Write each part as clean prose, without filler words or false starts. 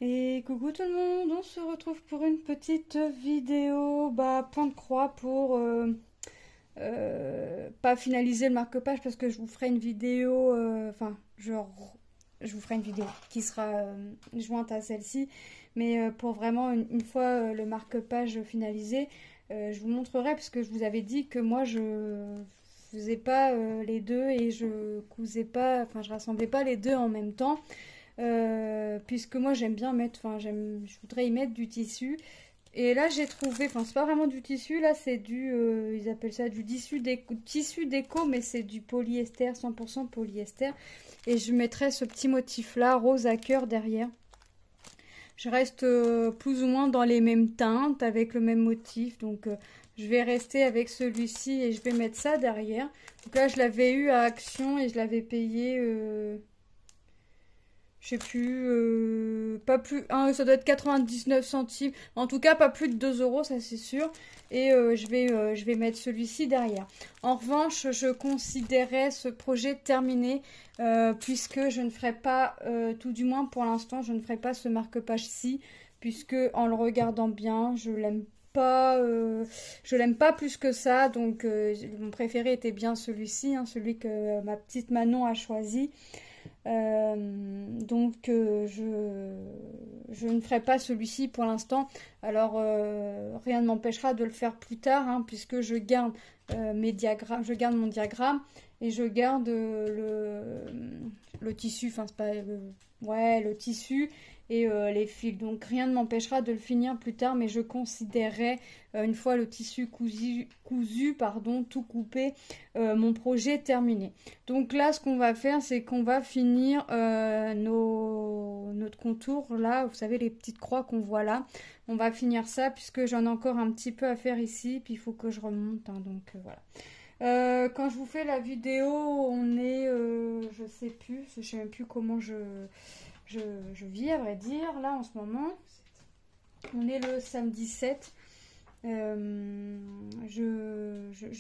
Et coucou tout le monde, on se retrouve pour une petite vidéo, point de croix pour pas finaliser le marque-page parce que je vous ferai une vidéo, je vous ferai une vidéo qui sera jointe à celle-ci, mais pour vraiment une fois le marque-page finalisé, je vous montrerai parce que je vous avais dit que moi je faisais pas les deux et je cousais pas, enfin je rassemblais pas les deux en même temps. Puisque moi j'aime bien mettre, je voudrais y mettre du tissu. Et là j'ai trouvé, enfin c'est pas vraiment du tissu, là c'est du, ils appellent ça du tissu déco, mais c'est du polyester, 100% polyester. Et je mettrai ce petit motif là, rose à cœur derrière. Je reste plus ou moins dans les mêmes teintes, avec le même motif, donc je vais rester avec celui-ci et je vais mettre ça derrière. Donc là je l'avais eu à Action et je l'avais payé... je sais plus, pas plus, hein, ça doit être 99 centimes. En tout cas, pas plus de 2 euros, ça c'est sûr. Et je vais mettre celui-ci derrière. En revanche, je considérais ce projet terminé puisque je ne ferai pas, tout du moins pour l'instant, je ne ferai pas ce marque-page-ci puisque en le regardant bien, je l'aime pas plus que ça. Donc, mon préféré était bien celui-ci, hein, celui que ma petite Manon a choisi. Je ne ferai pas celui-ci pour l'instant. Alors rien ne m'empêchera de le faire plus tard, hein, puisque je garde mes diagrammes, je garde mon diagramme et je garde le tissu, enfin c'est pas ouais, le tissu et les fils. Donc rien ne m'empêchera de le finir plus tard, mais je considérerais une fois le tissu cousu pardon, tout coupé, mon projet terminé. Donc là, ce qu'on va faire, c'est qu'on va finir notre contour là, vous savez les petites croix qu'on voit là. On va finir ça puisque j'en ai encore un petit peu à faire ici, puis il faut que je remonte, hein, donc voilà. Quand je vous fais la vidéo, on est, je sais plus, je sais même plus comment je, je vis à vrai dire là en ce moment. On est le samedi 7. Je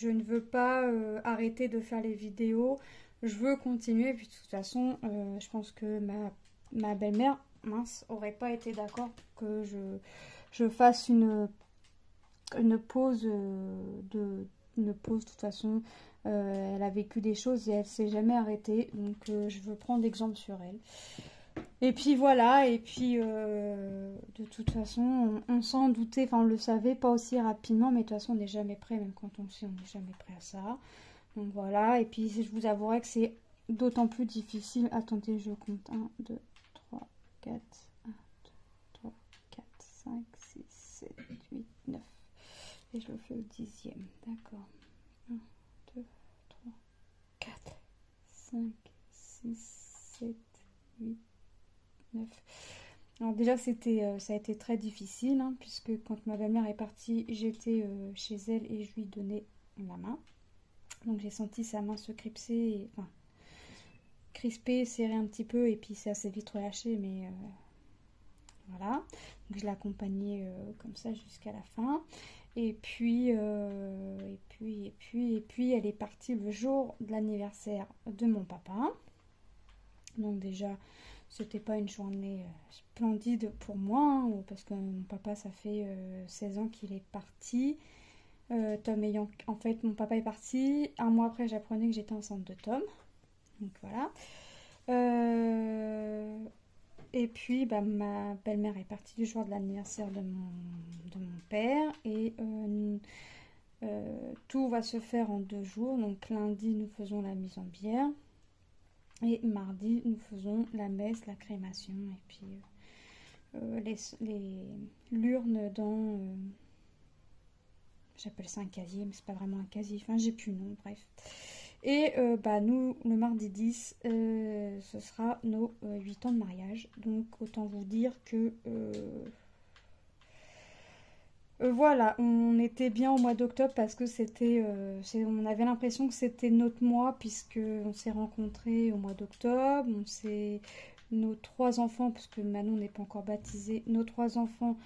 ne veux pas arrêter de faire les vidéos. Je veux continuer. Puis de toute façon, je pense que ma belle-mère, mince, aurait pas été d'accord que je fasse une pause une pause. De toute façon, elle a vécu des choses et elle s'est jamais arrêtée. Donc, je veux prendre exemple sur elle. Et puis voilà, et puis de toute façon, on s'en doutait, enfin on le savait pas aussi rapidement, mais de toute façon on n'est jamais prêt, même quand on le sait, on n'est jamais prêt à ça. Donc voilà, et puis je vous avouerai que c'est d'autant plus difficile. Attendez, je compte 1, 2, 3, 4, 1, 2, 3, 4, 5, 6, 7, 8, 9. Et je le fais au dixième, d'accord. 1, 2, 3, 4, 5, 6, 7, 8, 9. Alors déjà ça a été très difficile, hein, puisque quand ma belle-mère est partie, j'étais chez elle et je lui donnais la main. Donc j'ai senti sa main se crisper, serrer un petit peu et puis ça s'est vite relâché, mais voilà. Donc je l'accompagnais comme ça jusqu'à la fin. Et puis elle est partie le jour de l'anniversaire de mon papa. Donc déjà, c'était pas une journée splendide pour moi, hein, parce que mon papa, ça fait 16 ans qu'il est parti. Tom ayant... En fait, mon papa est parti. Un mois après, j'apprenais que j'étais enceinte de Tom. Donc voilà. Et puis, ma belle-mère est partie du jour de l'anniversaire de mon père. Et tout va se faire en 2 jours. Donc lundi, nous faisons la mise en bière. Et mardi, nous faisons la messe, la crémation, et puis l'urne dans... j'appelle ça un casier, mais c'est pas vraiment un casier, enfin j'ai plus le nom, bref. Et nous, le mardi 10, ce sera nos 8 ans de mariage. Donc autant vous dire que... voilà, on était bien au mois d'octobre parce que on avait l'impression que c'était notre mois puisque on s'est rencontrés au mois d'octobre. Nos 3 enfants, parce que Manon n'est pas encore baptisée, nos 3 enfants,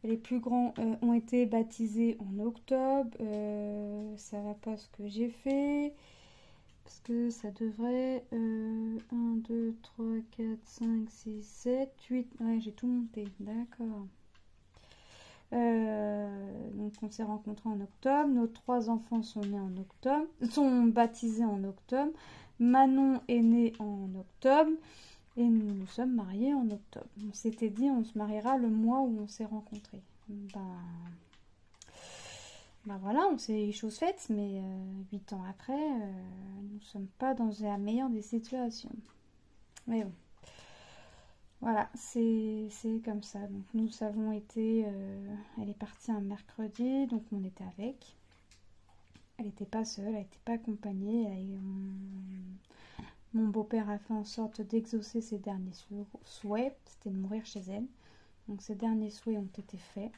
les plus grands, ont été baptisés en octobre. Ça va pas ce que j'ai fait. Parce que ça devrait... 1, 2, 3, 4, 5, 6, 7, 8... Ouais, j'ai tout monté, d'accord. Donc on s'est rencontrés en octobre. Nos 3 enfants sont nés en octobre, sont baptisés en octobre. Manon est née en octobre. Et nous nous sommes mariés en octobre. On s'était dit on se mariera le mois où on s'est rencontrés. Ben voilà, on s'est chose faite, mais 8 ans après, nous ne sommes pas dans la meilleure des situations. Mais bon, voilà, c'est comme ça. Donc nous avons été, elle est partie un mercredi, donc on était avec. Elle n'était pas seule, elle n'était pas accompagnée. Mon beau-père a fait en sorte d'exaucer ses derniers souhaits, c'était de mourir chez elle. Donc ces derniers souhaits ont été faits.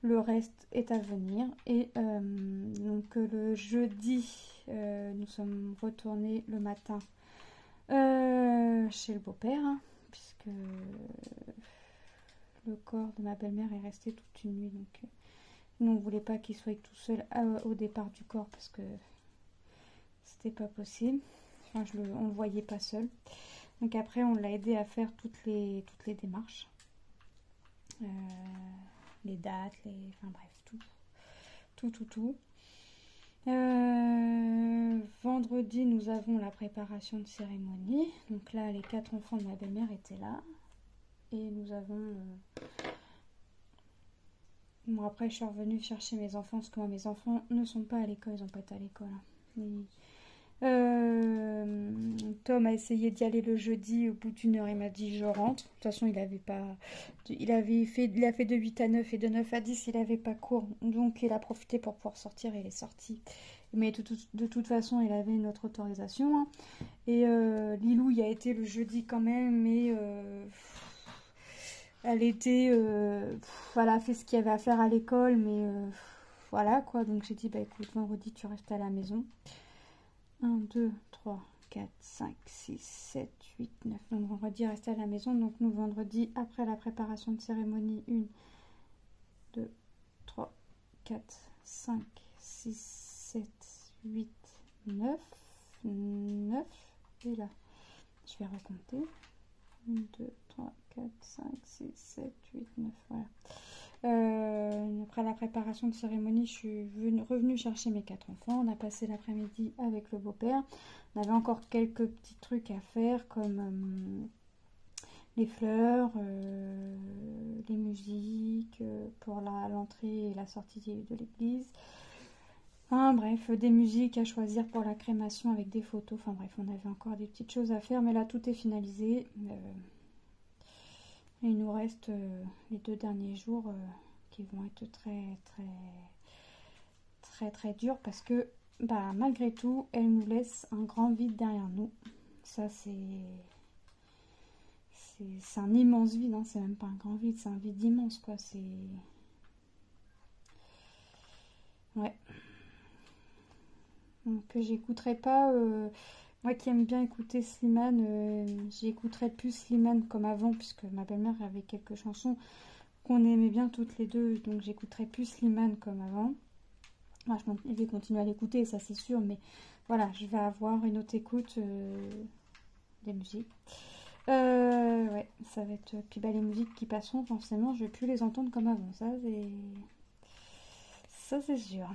Le reste est à venir. Et donc le jeudi, nous sommes retournés le matin chez le beau-père, hein, puisque le corps de ma belle-mère est resté toute une nuit. Donc nous, on ne voulait pas qu'il soit tout seul au départ du corps parce que c'était pas possible. Enfin, on le voyait pas seul. Donc après, on l'a aidé à faire toutes les démarches. Les dates, enfin bref, tout. Vendredi, nous avons la préparation de cérémonie. Donc là, les 4 enfants de ma belle-mère étaient là. Et nous avons... Bon, après, je suis revenue chercher mes enfants, parce que moi, mes enfants ne sont pas à l'école, ils n'ont pas été à l'école. Tom a essayé d'y aller le jeudi, au bout d'une heure, il m'a dit je rentre. De toute façon, il a fait de 8 à 9 et de 9 à 10, il n'avait pas cours. Donc, il a profité pour pouvoir sortir et il est sorti. Mais de toute façon, il avait notre autorisation. Hein. Et Lilou y a été le jeudi quand même, mais... elle a fait ce qu'il y avait à faire à l'école, mais voilà quoi. Donc j'ai dit, bah écoute, vendredi tu restes à la maison. 1, 2, 3, 4, 5, 6, 7, 8, 9. Donc vendredi rester à la maison. Donc nous vendredi, après la préparation de cérémonie, 1, 2, 3, 4, 5, 6, 7, 8, 9. 9. Et là, je vais recompter. 1, 2, 3, 4, 5, 6, 7, 8, 9, voilà. Après la préparation de cérémonie, je suis revenue chercher mes 4 enfants. On a passé l'après-midi avec le beau-père. On avait encore quelques petits trucs à faire, comme les fleurs, les musiques, pour l'entrée et la sortie de l'église. Enfin bref, des musiques à choisir pour la crémation avec des photos. Enfin bref, on avait encore des petites choses à faire, mais là tout est finalisé. Et il nous reste les 2 derniers jours qui vont être très durs parce que bah, malgré tout, elle nous laisse un grand vide derrière nous. Ça c'est un immense vide, hein. C'est même pas un grand vide, c'est un vide immense quoi. C'est ouais. Donc j'écouterai pas. Moi qui aime bien écouter Slimane, j'écouterai plus Slimane comme avant, puisque ma belle-mère avait quelques chansons qu'on aimait bien toutes les deux, donc j'écouterai plus Slimane comme avant. Moi, je vais continuer à l'écouter, ça c'est sûr, mais voilà, je vais avoir une autre écoute des musiques. Ouais, ça va être... Puis bah, les musiques qui passeront, forcément, je vais plus les entendre comme avant, ça c'est sûr.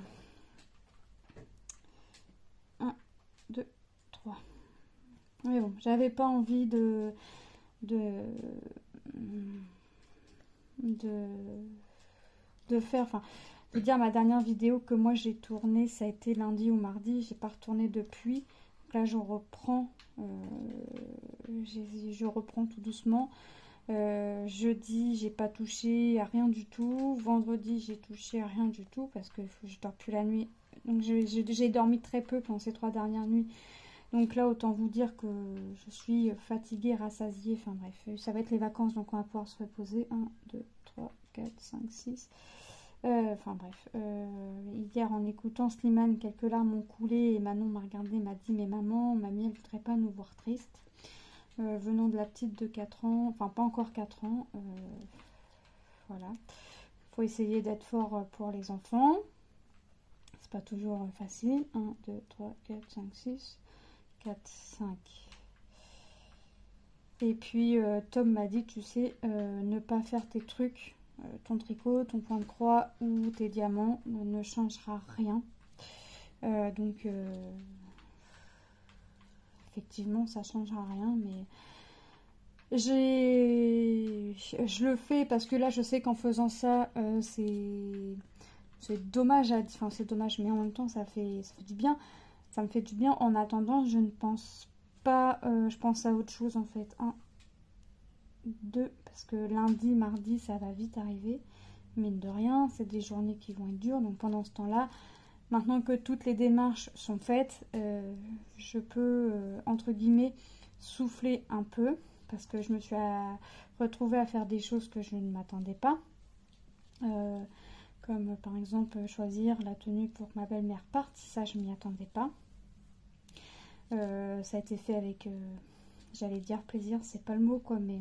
1, 2, 3. Mais bon, j'avais pas envie de faire, enfin, de dire ma dernière vidéo que moi j'ai tournée, ça a été lundi ou mardi, j'ai pas retourné depuis. Donc là, je reprends tout doucement. Jeudi, j'ai pas touché à rien du tout. Vendredi, j'ai touché à rien du tout parce que je dors plus la nuit. Donc j'ai dormi très peu pendant ces 3 dernières nuits. Donc là, autant vous dire que je suis fatiguée, rassasiée. Enfin bref, ça va être les vacances, donc on va pouvoir se reposer. 1, 2, 3, 4, 5, 6. Enfin bref. Hier, en écoutant Slimane, quelques larmes ont coulé et Manon m'a regardée, m'a dit, mais maman, mamie, elle voudrait pas nous voir tristes. Venant de la petite de 4 ans, enfin pas encore 4 ans. Voilà. Faut essayer d'être fort pour les enfants. C'est pas toujours facile. 1, 2, 3, 4, 5, 6. 4, 5. Et puis Tom m'a dit, tu sais, ne pas faire tes trucs, ton tricot, ton point de croix ou tes diamants ne changera rien. Donc effectivement ça changera rien, mais je le fais parce que là je sais qu'en faisant ça c'est dommage enfin c'est dommage, mais en même temps ça fait du bien, ça me fait du bien. En attendant, je ne pense pas, je pense à autre chose en fait. 1, 2, parce que lundi, mardi ça va vite arriver, mine de rien, c'est des journées qui vont être dures, donc pendant ce temps-là, maintenant que toutes les démarches sont faites, je peux, entre guillemets, souffler un peu, parce que je me suis retrouvée à faire des choses que je ne m'attendais pas. Comme par exemple choisir la tenue pour que ma belle-mère parte, ça je m'y attendais pas. Ça a été fait avec, j'allais dire plaisir, c'est pas le mot quoi, mais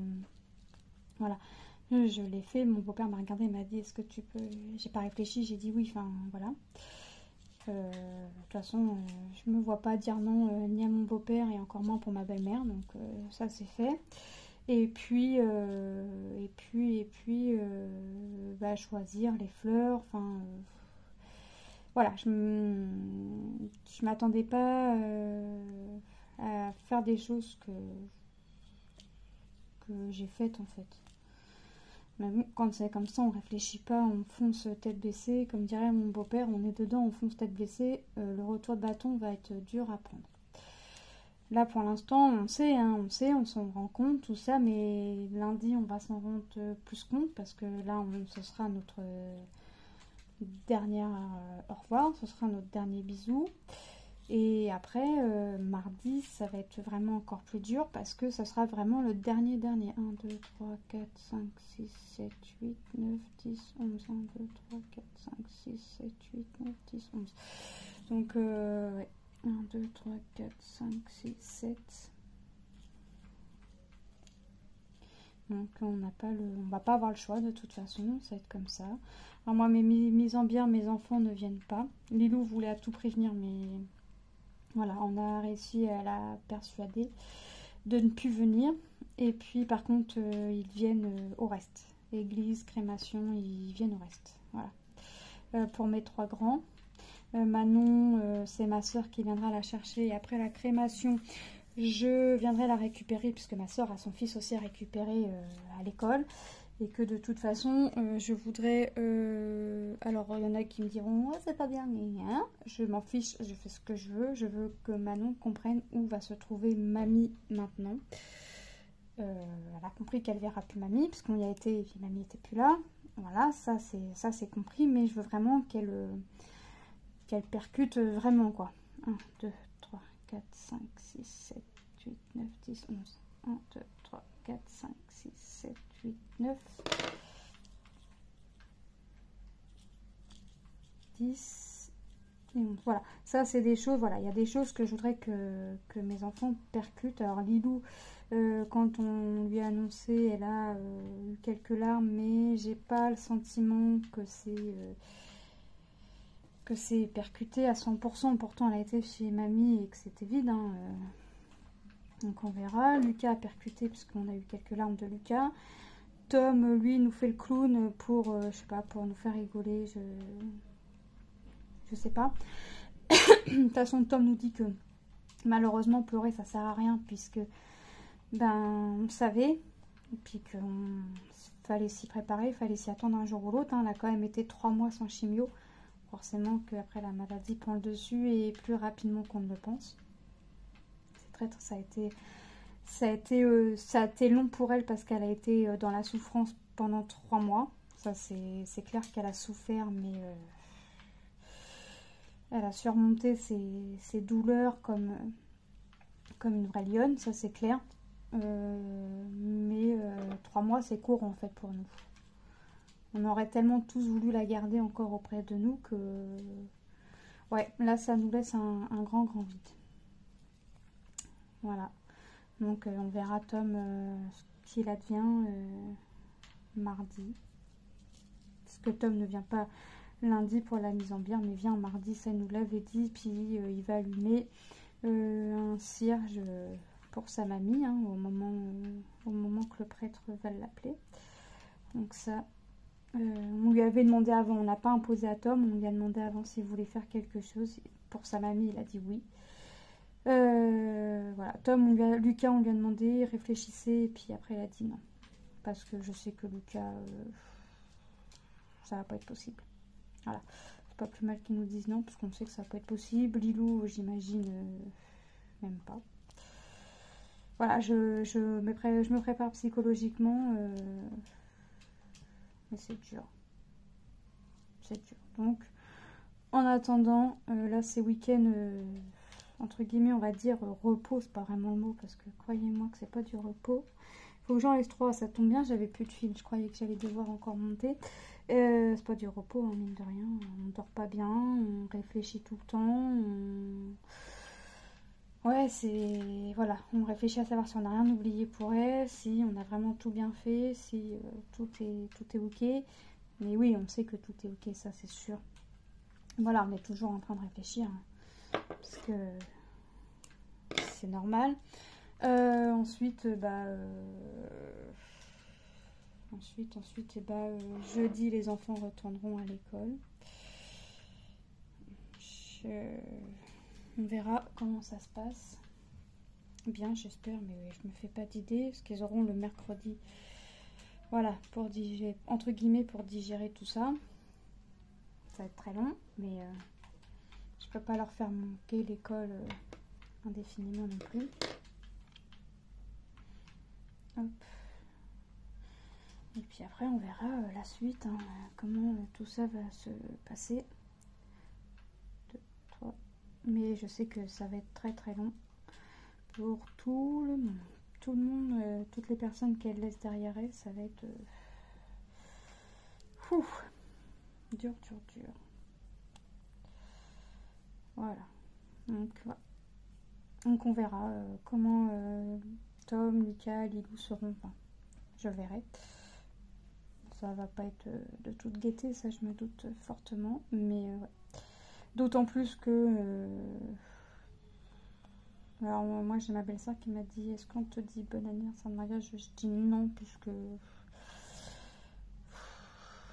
voilà. Je l'ai fait, mon beau-père m'a regardé et m'a dit est-ce que tu peux... J'ai pas réfléchi, j'ai dit oui, enfin voilà. De toute façon, je me vois pas dire non ni à mon beau-père et encore moins pour ma belle-mère, donc ça c'est fait. Et puis bah, choisir les fleurs, enfin voilà, je m'attendais pas à faire des choses que j'ai faites en fait. Mais bon, quand c'est comme ça, on réfléchit pas, on fonce tête baissée. Comme dirait mon beau-père, on est dedans, on fonce tête baissée. Le retour de bâton va être dur à prendre. Là, pour l'instant, on sait, on s'en rend compte, tout ça. Mais lundi, on va s'en rendre plus compte parce que là, ce sera notre dernière au revoir, ce sera notre dernier bisou. Et après, mardi, ça va être vraiment encore plus dur parce que ça sera vraiment le dernier. 1, 2, 3, 4, 5, 6, 7, 8, 9, 10, 11. 1, 2, 3, 4, 5, 6, 7, 8, 9, 10, 11. Donc, ouais. 1, 2, 3, 4, 5, 6, 7. Donc, on va pas avoir le choix de toute façon, ça va être comme ça. Alors, moi, mes mises en bière, mes enfants ne viennent pas. Lilou voulait à tout prévenir, mais... Voilà, on a réussi à la persuader de ne plus venir. Et puis par contre, ils viennent au reste. Église, crémation, ils viennent au reste. Voilà. Pour mes 3 grands. Manon, c'est ma soeur qui viendra la chercher. Et après la crémation, je viendrai la récupérer puisque ma soeur a son fils aussi à récupérer à l'école. Et que de toute façon, je voudrais... alors, il y en a qui me diront oh, « c'est pas bien, mais hein ?» Je m'en fiche, je fais ce que je veux. Je veux que Manon comprenne où va se trouver mamie maintenant. Elle a compris qu'elle verra plus mamie, puisqu'on y a été et puis mamie n'était plus là. Voilà, ça c'est compris, mais je veux vraiment qu'elle percute vraiment, quoi. 1, 2, 3, 4, 5, 6, 7, 8, 9, 10, 11. 1, 2, 3, 4, 5, 6, 7, 8, 9, 10 et 11. Voilà, ça c'est des choses, voilà, il y a des choses que je voudrais que mes enfants percutent. Alors Lilou, quand on lui a annoncé, elle a eu quelques larmes, mais j'ai pas le sentiment que c'est percuté à 100%. Pourtant, elle a été chez mamie et que c'était vide, hein, donc on verra. Lucas a percuté puisqu'on a eu quelques larmes de Lucas. Tom, lui, nous fait le clown pour, je sais pas, pour nous faire rigoler, je sais pas. De toute façon, Tom nous dit que malheureusement pleurer ça sert à rien puisque ben on savait et puis qu'il fallait s'y préparer, il fallait s'y attendre un jour ou l'autre. Hein. Elle a quand même été 3 mois sans chimio, forcément qu'après la maladie prend le dessus et plus rapidement qu'on ne le pense. C'est traître, ça a été long pour elle parce qu'elle a été dans la souffrance pendant 3 mois. Ça c'est clair qu'elle a souffert, mais elle a surmonté ses douleurs comme une vraie lionne, ça c'est clair. Mais 3 mois c'est court en fait pour nous. On aurait tellement tous voulu la garder encore auprès de nous que ouais, là ça nous laisse un grand vide. Voilà. Donc on verra Tom ce qu'il advient mardi. Parce que Tom ne vient pas lundi pour la mise en bière, mais vient mardi, ça nous l'avait dit. Puis il va allumer un cierge pour sa mamie, hein, au moment que le prêtre va l'appeler. Donc ça, on lui avait demandé avant, on n'a pas imposé à Tom, on lui a demandé avant s'il voulait faire quelque chose. Pour sa mamie, il a dit oui. Voilà, Lucas, on lui a demandé, il réfléchissait, et puis après il a dit non. Parce que je sais que Lucas, ça va pas être possible. Voilà, c'est pas plus mal qu'ils nous disent non, parce qu'on sait que ça peut être possible. Lilou, j'imagine, même pas. Voilà, je me prépare psychologiquement, mais c'est dur. C'est dur. Donc, en attendant, là c'est week-end, entre guillemets, on va dire repos, c'est pas vraiment le mot, parce que croyez-moi que c'est pas du repos. Faut que j'en laisse 3, ça tombe bien, j'avais plus de fil, je croyais que j'allais devoir encore monter. C'est pas du repos, hein, mine de rien, on dort pas bien, on réfléchit tout le temps, ouais, c'est... Voilà, on réfléchit à savoir si on n'a rien oublié pour elle, si on a vraiment tout bien fait, si tout est ok. Mais oui, on sait que tout est ok, ça c'est sûr. Voilà, on est toujours en train de réfléchir, hein, parce que c'est normal. Ensuite, jeudi, les enfants retourneront à l'école. On verra comment ça se passe. Bien, j'espère, mais je me fais pas d'idée, parce qu'ils auront le mercredi. Voilà, pour digérer, entre guillemets, pour digérer tout ça. Ça va être très long, mais je peux pas leur faire manquer l'école indéfiniment non plus. Hop. Et puis après, on verra la suite, hein, comment tout ça va se passer. 2, 3. Mais je sais que ça va être très très long pour tout le monde. Tout le monde, toutes les personnes qu'elle laisse derrière elle, ça va être dur. Voilà. Donc on verra comment Tom, Lucas, Lilou seront. Enfin, je verrai. Ça va pas être de toute gaieté, ça je me doute fortement. Mais ouais. D'autant plus que... alors moi j'ai ma belle-sœur qui m'a dit, est-ce qu'on te dit bon anniversaire de mariage? Je dis non, puisque...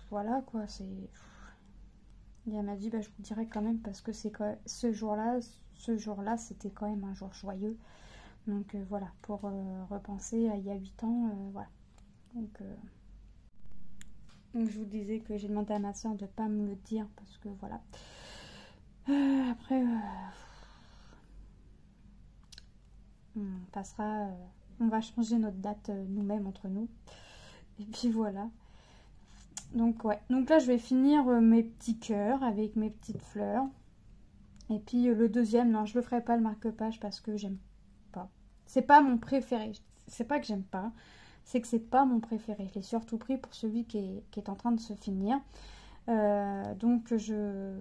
Voilà quoi, c'est... Et elle m'a dit, je vous dirai quand même, parce que c'est quoi, ce jour-là, c'était quand même un jour joyeux. Donc voilà, pour repenser à il y a 8 ans, voilà. Donc je vous disais que j'ai demandé à ma soeur de ne pas me le dire, parce que voilà. Après, on passera, on va changer notre date nous-mêmes, entre nous. Et puis voilà. Donc ouais, donc là je vais finir mes petits cœurs avec mes petites fleurs. Et puis le deuxième, non, je le ferai pas le marque-page parce que j'aime pas. C'est pas mon préféré. C'est pas que j'aime pas, c'est que c'est pas mon préféré. Je l'ai surtout pris pour celui qui est en train de se finir. Donc je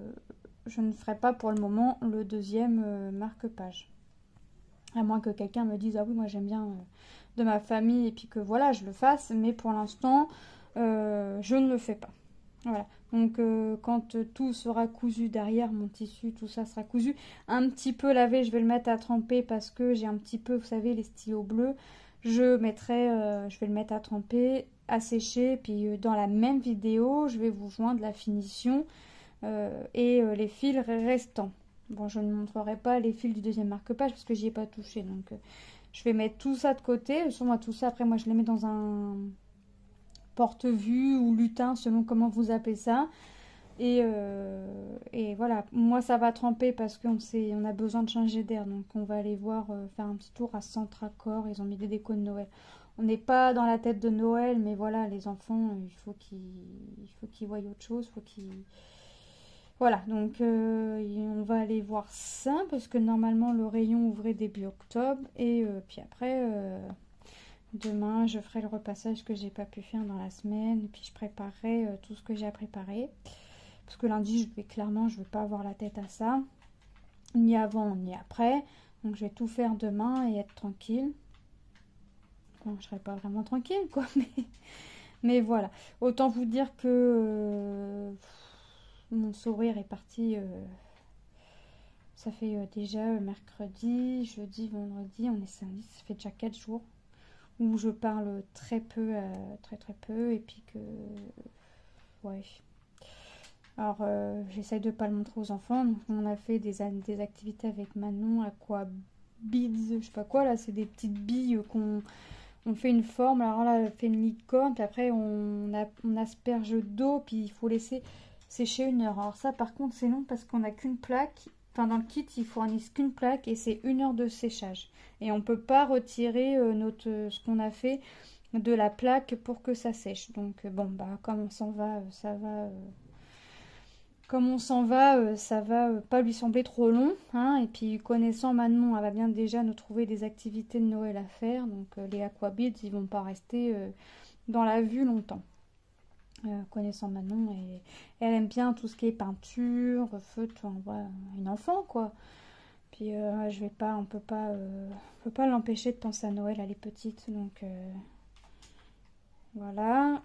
ne ferai pas pour le moment le deuxième marque-page. À moins que quelqu'un me dise, ah oui, moi j'aime bien de ma famille, et puis que voilà, je le fasse. Mais pour l'instant, je ne le fais pas. Voilà. Donc quand tout sera cousu derrière, mon tissu, tout ça sera cousu. Un petit peu lavé, je vais le mettre à tremper parce que j'ai un petit peu, vous savez, les stylos bleus. Je vais le mettre à tremper, à sécher. Puis dans la même vidéo, je vais vous joindre la finition et les fils restants. Bon, je ne montrerai pas les fils du deuxième marque-page parce que j'y ai pas touché. Donc je vais mettre tout ça de côté. Sur moi, tout ça, après moi je les mets dans un porte-vue ou lutin selon comment vous appelez ça. Et voilà, moi ça va tremper parce on a besoin de changer d'air. Donc on va aller voir, faire un petit tour à Centracor. Ils ont mis des décos de Noël. On n'est pas dans la tête de Noël, mais voilà, les enfants, il faut qu'ils voient autre chose. Voilà, donc on va aller voir ça parce que normalement le rayon ouvrait début octobre. Et puis après... demain, je ferai le repassage que j'ai pas pu faire dans la semaine. Et puis, je préparerai tout ce que j'ai à préparer. Parce que lundi, je vais pas avoir la tête à ça. Ni avant, ni après. Donc, je vais tout faire demain et être tranquille. Bon, je serai pas vraiment tranquille, quoi. Mais voilà. Autant vous dire que mon sourire est parti Ça fait déjà mercredi, jeudi, vendredi, on est samedi, ça fait déjà 4 jours où je parle très peu, très peu, et puis que, ouais. Alors, j'essaye de pas le montrer aux enfants. Donc, on a fait des activités avec Manon, aqua beads, je sais pas quoi, là, c'est des petites billes on fait une forme. Alors là, elle fait une licorne, puis après, on asperge d'eau, puis il faut laisser sécher 1 heure. Alors ça, par contre, c'est non, parce qu'on n'a qu'une plaque. Enfin, dans le kit, il fournissent qu'une plaque, et c'est 1 heure de séchage. Et on peut pas retirer ce qu'on a fait de la plaque pour que ça sèche. Donc, bon, bah, comme on s'en va, ça va... Comme on s'en va, ça va pas lui sembler trop long, hein. Et puis connaissant Manon, elle va bien déjà nous trouver des activités de Noël à faire. Donc les aquabeads, ils vont pas rester dans la vue longtemps. Connaissant Manon, et elle aime bien tout ce qui est peinture, feutre, enfin, voilà, une enfant quoi. Puis on peut pas l'empêcher de penser à Noël, elle est petite, donc voilà.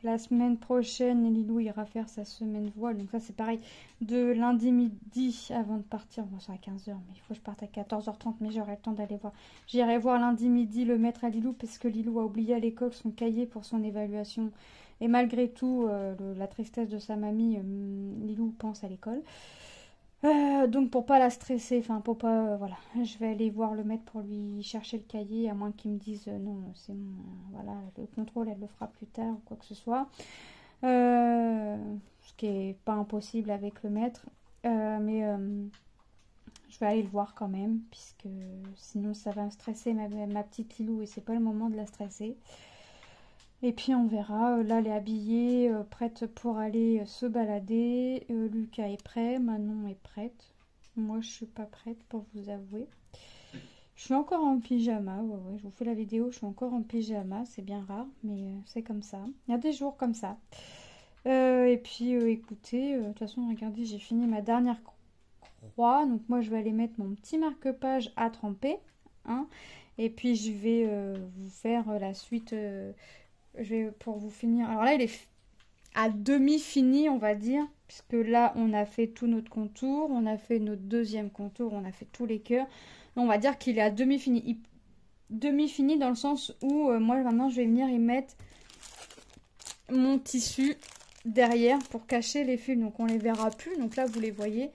La semaine prochaine, Lilou ira faire sa semaine voile. Donc ça, c'est pareil. De lundi midi avant de partir. Bon, c'est à 15 h, mais il faut que je parte à 14 h 30. Mais j'aurai le temps d'aller voir. J'irai voir lundi midi le maître à Lilou parce que Lilou a oublié à l'école son cahier pour son évaluation. Et malgré tout, la tristesse de sa mamie, Lilou pense à l'école. Donc pour pas la stresser, enfin pour pas, voilà, je vais aller voir le maître pour lui chercher le cahier, à moins qu'il me dise non, c'est bon, voilà, le contrôle elle le fera plus tard ou quoi que ce soit. Ce qui est pas impossible avec le maître, mais je vais aller le voir quand même, puisque sinon ça va me stresser ma petite Lilou et c'est pas le moment de la stresser. Et puis on verra, là elle est habillée, prête pour aller se balader, Lucas est prêt, Manon est prête, moi je suis pas prête pour vous avouer. Je suis encore en pyjama, ouais, je vous fais la vidéo, je suis encore en pyjama, c'est bien rare, mais c'est comme ça, il y a des jours comme ça. Et puis écoutez, de toute façon regardez, j'ai fini ma dernière croix, donc moi je vais aller mettre mon petit marque-page à tremper, hein, et puis je vais vous faire la suite... je vais pour vous finir. Alors là, il est à demi fini, on va dire, puisque là, on a fait tout notre contour, on a fait notre deuxième contour, on a fait tous les cœurs. On va dire qu'il est à demi fini. Demi fini dans le sens où moi maintenant, je vais venir y mettre mon tissu derrière pour cacher les fils. Donc on les verra plus. Donc là, vous les voyez.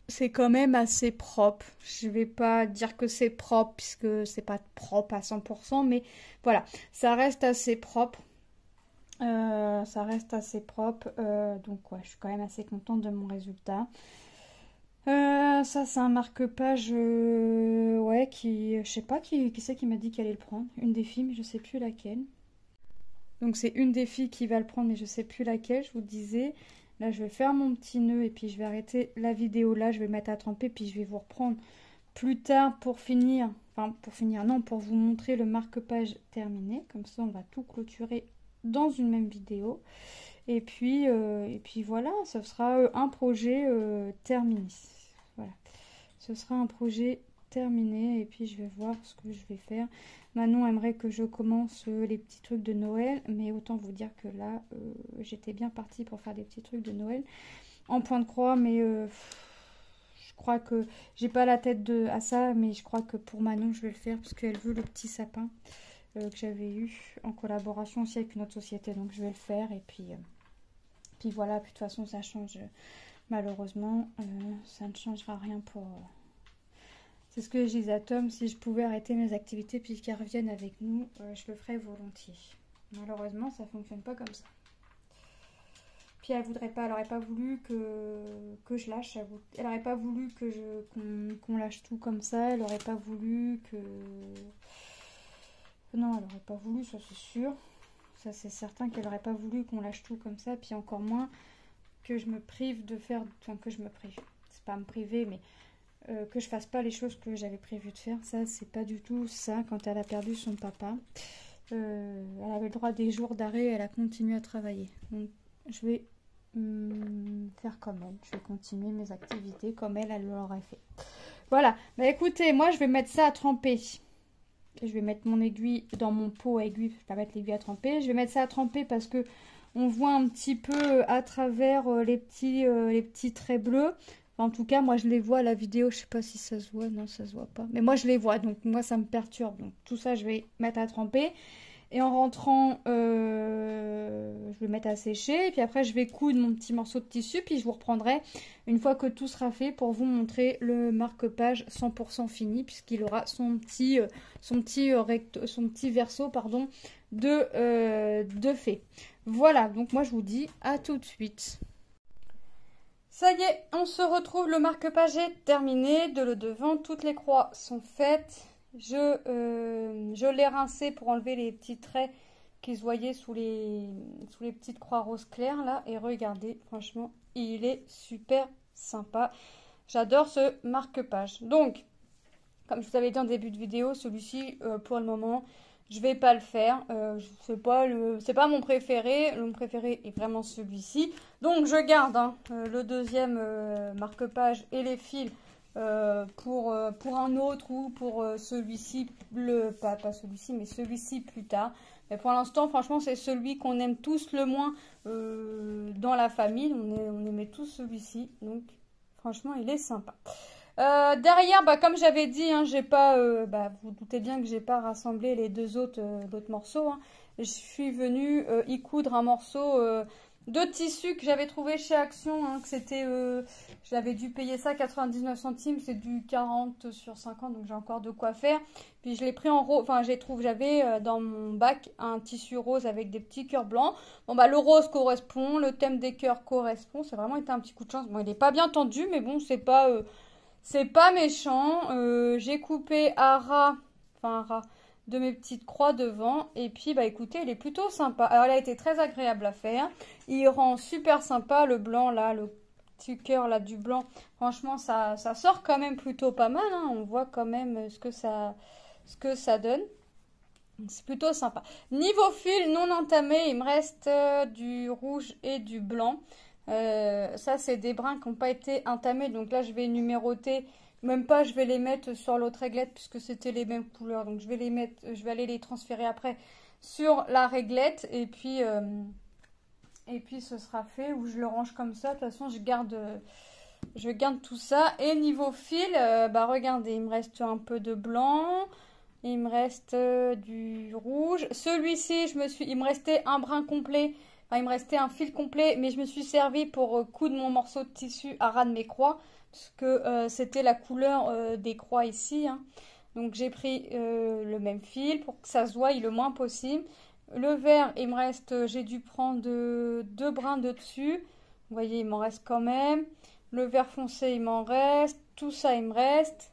C'est quand même assez propre. Je vais pas dire que c'est propre puisque c'est pas propre à 100%, mais voilà, ça reste assez propre. Donc ouais, je suis quand même assez contente de mon résultat. Ça c'est un marque-page, ouais, je sais pas qui c'est qui m'a dit qu'elle allait le prendre. Une des filles, mais je sais plus laquelle. Donc c'est une des filles qui va le prendre, mais je sais plus laquelle, je vous disais. Là, je vais faire mon petit nœud et puis je vais arrêter la vidéo là. Je vais mettre à tremper puis je vais vous reprendre plus tard pour finir. Enfin, pour vous montrer le marque-page terminé. Comme ça, on va tout clôturer dans une même vidéo. Et puis voilà, ce sera un projet terminé. Voilà, ce sera un projet terminé et puis je vais voir ce que je vais faire. Manon aimerait que je commence les petits trucs de Noël, mais autant vous dire que là, j'étais bien partie pour faire des petits trucs de Noël en point de croix, mais je crois que j'ai pas la tête à ça, mais je crois que pour Manon, je vais le faire parce qu'elle veut le petit sapin que j'avais eu en collaboration aussi avec une autre société, donc je vais le faire et puis voilà, puis de toute façon ça change, malheureusement, ça ne changera rien pour... C'est ce que je disais à Tom, si je pouvais arrêter mes activités puis qu'elles reviennent avec nous, je le ferais volontiers. Malheureusement, ça fonctionne pas comme ça. Puis elle voudrait pas, elle aurait pas voulu que je lâche, elle aurait pas voulu qu'on lâche tout comme ça, elle aurait pas voulu que... Non, elle aurait pas voulu, ça c'est sûr. Ça c'est certain qu'elle aurait pas voulu qu'on lâche tout comme ça, puis encore moins que je me prive de faire... Enfin, que je me prive. C'est pas me priver, mais... que je fasse pas les choses que j'avais prévu de faire, ça c'est pas du tout ça. Quand elle a perdu son papa, elle avait le droit des jours d'arrêt, elle a continué à travailler. Donc je vais faire comme elle, je vais continuer mes activités comme elle l'aurait fait. Voilà, bah écoutez, moi je vais mettre ça à tremper. Je vais mettre mon aiguille dans mon pot à aiguille, je vais pas mettre l'aiguille à tremper. Je vais mettre ça à tremper parce que on voit un petit peu à travers les petits traits bleus. Enfin, en tout cas, moi je les vois à la vidéo, je sais pas si ça se voit, non ça se voit pas. Mais moi je les vois, donc moi ça me perturbe. Donc tout ça je vais mettre à tremper. Et en rentrant, je vais mettre à sécher. Et puis après, je vais coudre mon petit morceau de tissu. Puis je vous reprendrai une fois que tout sera fait pour vous montrer le marque-page 100% fini. Puisqu'il aura son petit verso pardon, de fait. Voilà, donc moi je vous dis à tout de suite. Ça y est, on se retrouve. Le marque-page est terminé. De le devant, toutes les croix sont faites. Je l'ai rincé pour enlever les petits traits qui se voyaient sous les petites croix rose clair là. Et regardez, franchement, il est super sympa. J'adore ce marque-page. Donc, comme je vous avais dit en début de vidéo, celui-ci, pour le moment, je vais pas le faire. C'est pas mon préféré. Mon préféré est vraiment celui-ci. Donc, je garde le deuxième marque-page et les fils. Pour un autre ou pour celui-ci, pas celui-ci, mais celui-ci plus tard. Mais pour l'instant, franchement, c'est celui qu'on aime tous le moins dans la famille. On aimait tous celui-ci, donc franchement, il est sympa. Derrière, comme j'avais dit, j'ai pas, vous doutez bien que j'ai pas rassemblé les deux autres morceaux. Je suis venue y coudre un morceau de tissu que j'avais trouvé chez Action, que c'était, j'avais dû payer ça 99 centimes, c'est du 40 sur 50, donc j'ai encore de quoi faire. Puis je l'ai pris en rose, j'avais dans mon bac un tissu rose avec des petits cœurs blancs. Bon le rose correspond, le thème des cœurs correspond, c'est vraiment été un petit coup de chance. Bon, il n'est pas bien tendu, mais bon, c'est pas méchant. J'ai coupé à ras de mes petites croix devant. Et puis, écoutez, il est plutôt sympa. Alors, elle a été très agréable à faire. Il rend super sympa le blanc, là, le petit cœur, là, du blanc. Franchement, ça sort quand même plutôt pas mal. On voit quand même ce que ça donne. C'est plutôt sympa. Niveau fil non entamé, il me reste du rouge et du blanc. Ça, c'est des brins qui n'ont pas été entamés. Donc là, je vais numéroter. Même pas, je vais les mettre sur l'autre réglette puisque c'était les mêmes couleurs. Donc je vais aller les transférer après sur la réglette. Et puis ce sera fait. Ou je le range comme ça. De toute façon, je garde tout ça. Et niveau fil, regardez, il me reste un peu de blanc. Il me reste du rouge. Celui-ci, il me restait un brin complet. Enfin, il me restait un fil complet. Mais je me suis servi pour coudre mon morceau de tissu à ras de mes croix. Parce que c'était la couleur des croix ici. Donc j'ai pris le même fil pour que ça se voie le moins possible. Le vert, il me reste, j'ai dû prendre deux brins de dessus. Vous voyez, il m'en reste quand même. Le vert foncé, il m'en reste. Tout ça, il me reste.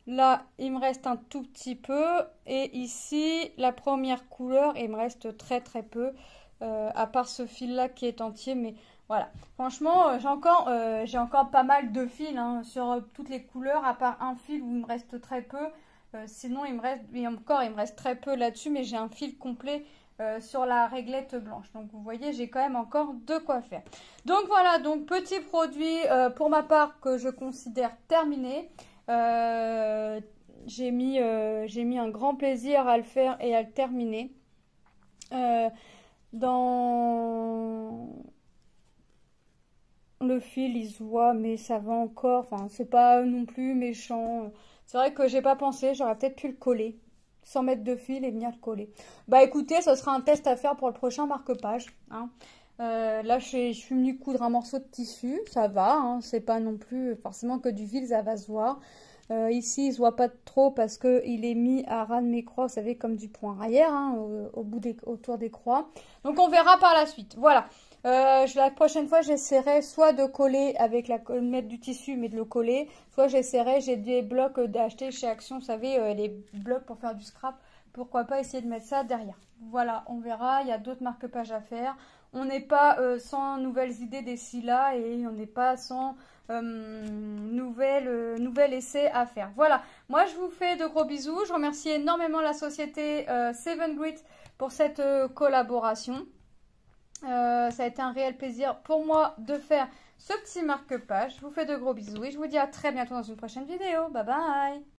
Là, il me reste un tout petit peu. Et ici, la première couleur, il me reste très très peu. À part ce fil-là qui est entier, mais... Voilà, franchement, j'ai encore pas mal de fils sur toutes les couleurs, à part un fil où il me reste très peu. Sinon, il me reste très peu là-dessus, mais j'ai un fil complet sur la réglette blanche. Donc, vous voyez, j'ai quand même encore de quoi faire. Donc, voilà, donc petit produit pour ma part que je considère terminé. J'ai mis un grand plaisir à le faire et à le terminer. Dans... Le fil, il se voit, mais ça va encore. Enfin, c'est pas non plus méchant. C'est vrai que j'ai pas pensé. J'aurais peut-être pu le coller. 100 mètres de fil et venir le coller. Écoutez, ce sera un test à faire pour le prochain marque-page. Là, je suis venue coudre un morceau de tissu. Ça va. C'est pas non plus forcément que du fil, ça va se voir. Ici, il se voit pas trop parce que il est mis à ras de mes croix, vous savez, comme du point arrière, autour des croix. Donc, on verra par la suite. Voilà. La prochaine fois, j'essaierai soit de coller avec mettre du tissu, mais de le coller. Soit j'ai des blocs d'acheter chez Action, vous savez, les blocs pour faire du scrap. Pourquoi pas essayer de mettre ça derrière. Voilà, on verra. Il y a d'autres marque-pages à faire. On n'est pas sans nouvelles idées d'ici là et on n'est pas sans nouvel essai à faire. Voilà, moi je vous fais de gros bisous. Je remercie énormément la société Seven Grit pour cette collaboration. Ça a été un réel plaisir pour moi de faire ce petit marque-page. Je vous fais de gros bisous et je vous dis à très bientôt dans une prochaine vidéo. Bye bye!